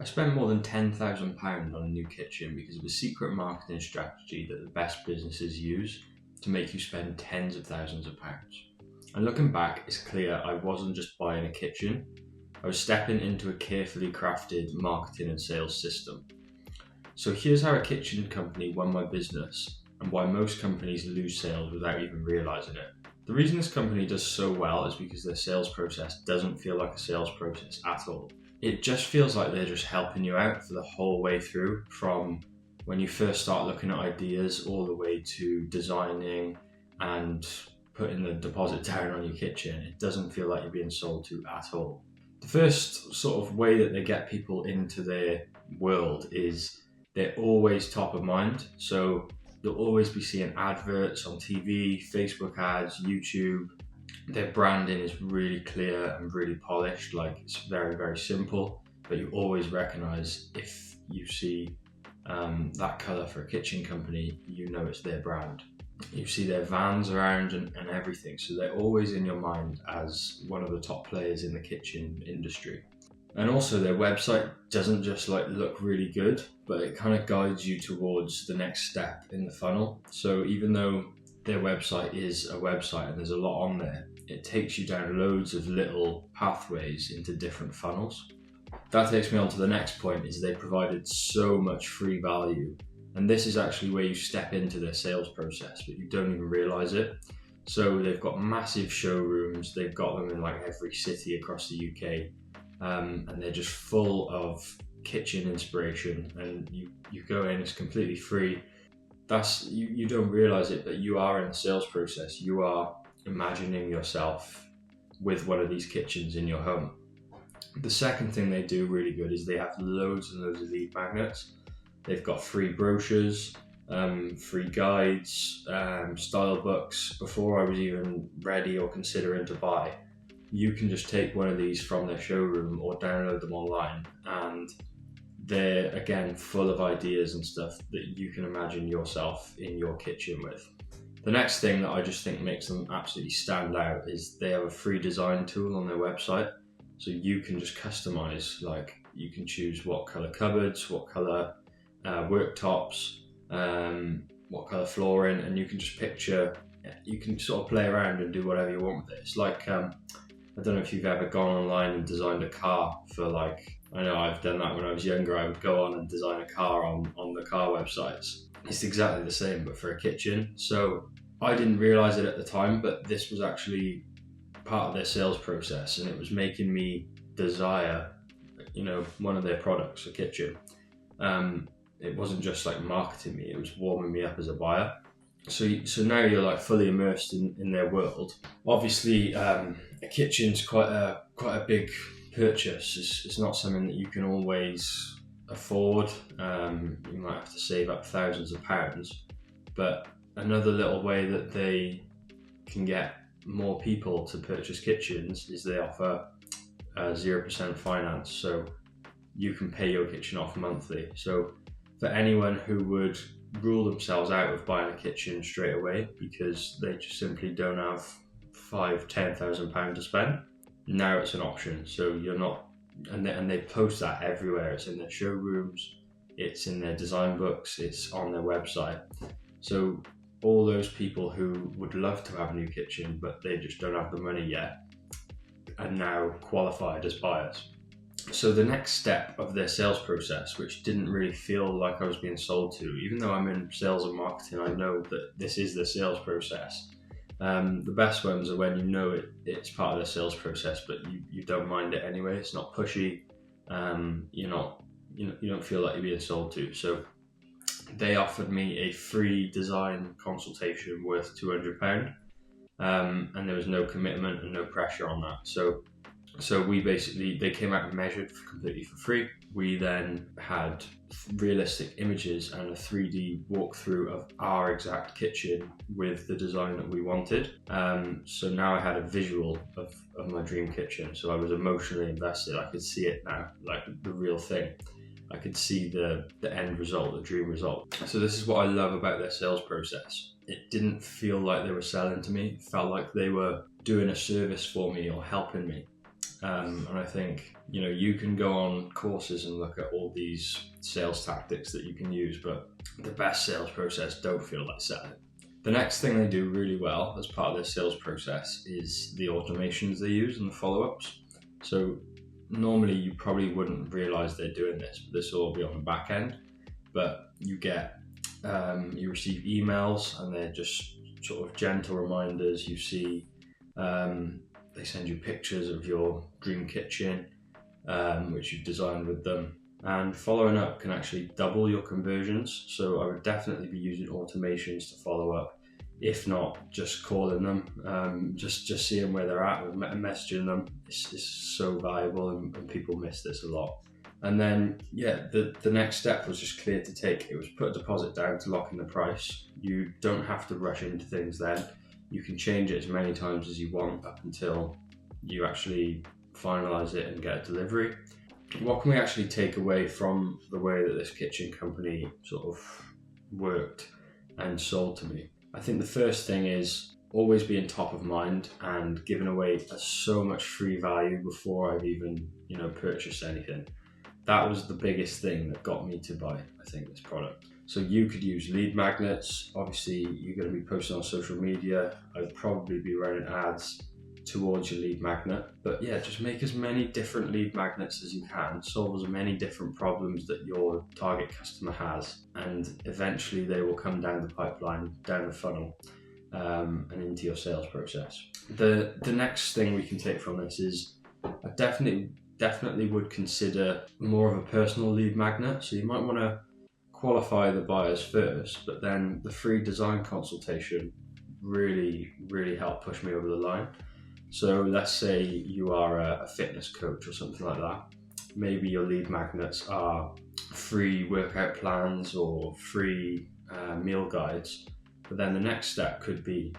spent more than £10,000 on a new kitchen because of a secret marketing strategy that the best businesses use to make you spend tens of thousands of pounds. And looking back, it's clear I wasn't just buying a kitchen, I was stepping into a carefully crafted marketing and sales system. So here's how a kitchen company won my business and why most companies lose sales without even realizing it. The reason this company does so well is because their sales process doesn't feel like a sales process at all. It just feels like they're just helping you out for the whole way through, from when you first start looking at ideas all the way to designing and putting the deposit down on your kitchen. It doesn't feel like you're being sold to at all. The first sort of way that they get people into their world is they're always top of mind. So you'll always be seeing adverts on TV, Facebook ads, YouTube. Their branding is really clear and really polished, like it's very, very simple, but you always recognize if you see that color for a kitchen company, you know it's their brand. You see their vans around and everything, so they're always in your mind as one of the top players in the kitchen industry. And also their website doesn't just like look really good, but it kind of guides you towards the next step in the funnel. So even though their website is a website and there's a lot on there, it takes you down loads of little pathways into different funnels. That takes me on to the next point, is they provided so much free value. And this is actually where you step into their sales process, but you don't even realize it. So they've got massive showrooms, they've got them in like every city across the UK, and they're just full of kitchen inspiration, and you go in, it's completely free. You don't realize it, but you are in the sales process. You are imagining yourself with one of these kitchens in your home. The second thing they do really good is they have loads and loads of lead magnets. They've got free brochures, free guides, style books. Before I was even ready or considering to buy, you can just take one of these from their showroom or download them online, and they're again full of ideas and stuff that you can imagine yourself in your kitchen with. The next thing that I just think makes them absolutely stand out is they have a free design tool on their website. So you can just customize, like you can choose what color cupboards, what color worktops, what color flooring, and you can just you can sort of play around and do whatever you want with it. It's like, I don't know if you've ever gone online and designed a car for I know I've done that when I was younger. I would go on and design a car on the car websites. It's exactly the same, but for a kitchen. So I didn't realize it at the time, but this was actually part of their sales process, and it was making me desire, one of their products, a kitchen. It wasn't just like marketing me, it was warming me up as a buyer. So now you're like fully immersed in their world. Obviously, a kitchen's quite a big purchase. It's not something that you can always afford. You might have to save up thousands of pounds. But another little way that they can get more people to purchase kitchens is they offer 0% finance. So you can pay your kitchen off monthly. So for anyone who would rule themselves out of buying a kitchen straight away because they just simply don't have £5,000-10,000 to spend, now it's an option. So you're not, and they post that everywhere. It's in their showrooms, it's in their design books, it's on their website. So all those people who would love to have a new kitchen but they just don't have the money yet are now qualified as buyers. So the next step of their sales process, which didn't really feel like I was being sold to, even though I'm in sales and marketing, I know that this is the sales process. The best ones are when it's part of the sales process, but you don't mind it anyway. It's not pushy. You don't feel like you're being sold to. So they offered me a free design consultation worth £200, and there was no commitment and no pressure on that. So they came out and measured completely for free. We then had realistic images and a 3D walkthrough of our exact kitchen with the design that we wanted. So now I had a visual of my dream kitchen. So I was emotionally invested. I could see it now, like the real thing. I could see the end result, the dream result. So this is what I love about their sales process. It didn't feel like they were selling to me. It felt like they were doing a service for me or helping me. And I think You know, you can go on courses and look at all these sales tactics that you can use, but the best sales process don't feel like selling. The next thing they do really well as part of their sales process is the automations they use and the follow-ups. So normally you probably wouldn't realize they're doing this, but this will all be on the back end. But you receive emails and they're just sort of gentle reminders. You see, they send you pictures of your dream kitchen, which you've designed with them. And following up can actually double your conversions. So I would definitely be using automations to follow up. If not, just calling them, just seeing where they're at and messaging them is so valuable, and people miss this a lot. And then, the next step was just clear to take. It was put a deposit down to lock in the price. You don't have to rush into things then. You can change it as many times as you want up until you actually finalize it and get a delivery. What can we actually take away from the way that this kitchen company sort of worked and sold to me? I think the first thing is always being top of mind and giving away so much free value before I've even, purchased anything. That was the biggest thing that got me to buy, I think, this product. So you could use lead magnets. Obviously, you're going to be posting on social media. I'd probably be running ads towards your lead magnet. But just make as many different lead magnets as you can. Solve as many different problems that your target customer has. And eventually they will come down the pipeline, down the funnel, and into your sales process. The next thing we can take from this is I definitely would consider more of a personal lead magnet. So you might want to qualify the buyers first, but then the free design consultation really helped push me over the line. So let's say you are a fitness coach or something like that. Maybe your lead magnets are free workout plans or free meal guides, but then the next step could be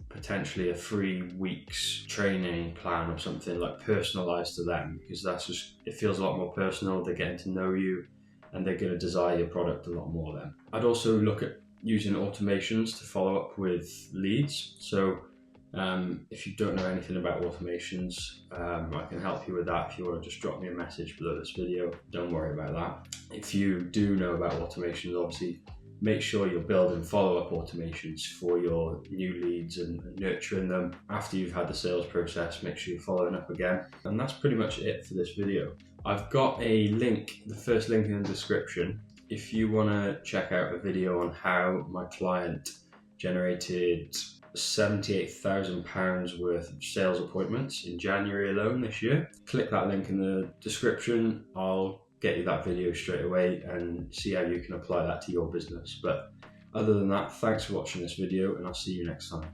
potentially a 3 weeks training plan or something like personalized to them, because it feels a lot more personal. They're getting to know you and they're going to desire your product a lot more then. I'd also look at using automations to follow up with leads. So if you don't know anything about automations, I can help you with that. If you want to just drop me a message below this video, don't worry about that. If you do know about automations, obviously make sure you're building follow-up automations for your new leads and nurturing them. After you've had the sales process, make sure you're following up again. And that's pretty much it for this video. I've got a link, the first link in the description, if you want to check out a video on how my client generated £78,000 worth of sales appointments in January alone this year. Click that link in the description. I'll get you that video straight away and see how you can apply that to your business. But other than that, thanks for watching this video and I'll see you next time.